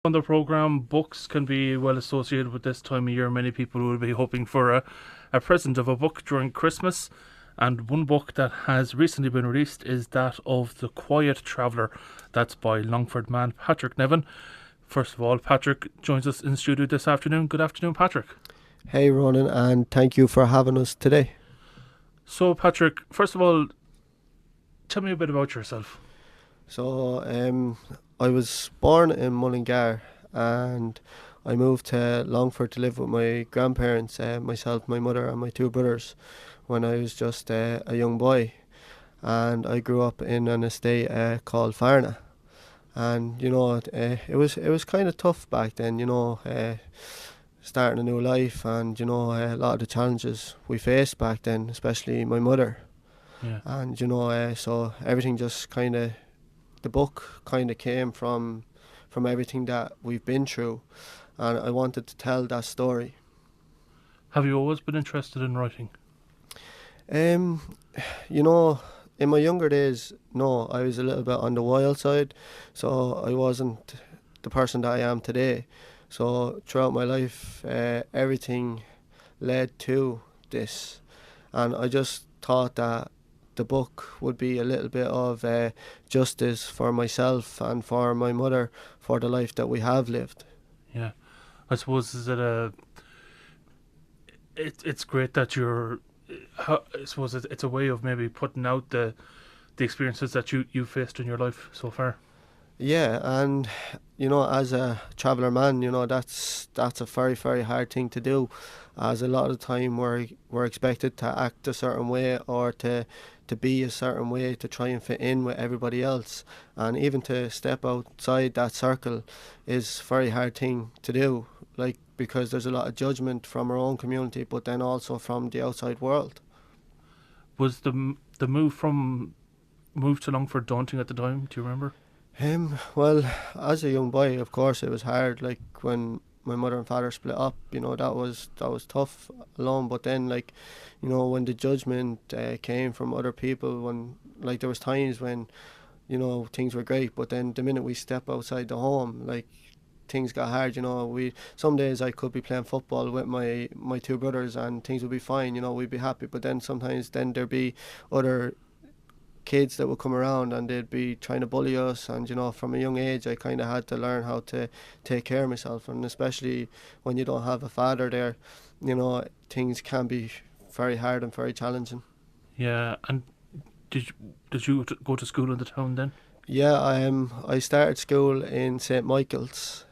On the programme, books can be well associated with this time of year. Many people will be hoping for a present of a book during Christmas. And one book that has recently been released is that of The Quiet Traveller. That's by Longford man Patrick Nevin. First of all, Patrick joins us in the studio this afternoon. Good afternoon, Patrick. Hey Ronan, and thank you for having us today. So, Patrick, first of all, tell me a bit about yourself. So, I was born in Mullingar, and I moved to Longford to live with my grandparents, myself, my mother, and my two brothers, when I was just a young boy. And I grew up in an estate called Farna. And it was kind of tough back then. Starting a new life, and a lot of the challenges we faced back then, especially my mother. Yeah. And so everything just kind of, the book kind of came from everything that we've been through, and I wanted to tell that story. Have you always been interested in writing? Um, you know, in my younger days, no, I was a little bit on the wild side, so I wasn't the person that I am today. So throughout my life, everything led to this, and I just thought that the book would be a little bit of justice for myself and for my mother for the life that we have lived. Yeah. I suppose is it a it's great that you're. I suppose it's a way of maybe putting out the experiences that you faced in your life so far. Yeah, and as a traveller man, that's a very very hard thing to do, as a lot of the time we're expected to act a certain way, or to be a certain way to try and fit in with everybody else, and even to step outside that circle is a very hard thing to do. Like, because there's a lot of judgment from our own community, but then also from the outside world. Was the move to Longford daunting at the time? Do you remember? Well, as a young boy, of course, it was hard. Like when my mother and father split up, that was tough alone. But then, like, when the judgment came from other people, when like there was times when things were great, but then the minute we step outside the home, like things got hard. We some days I could be playing football with my two brothers and things would be fine. We'd be happy. But then sometimes then there'd be other kids that would come around and they'd be trying to bully us, and from a young age I kind of had to learn how to take care of myself, and especially when you don't have a father there, things can be very hard and very challenging. Yeah. And did you, did you go to school in the town then? Yeah, I started school in St Michael's,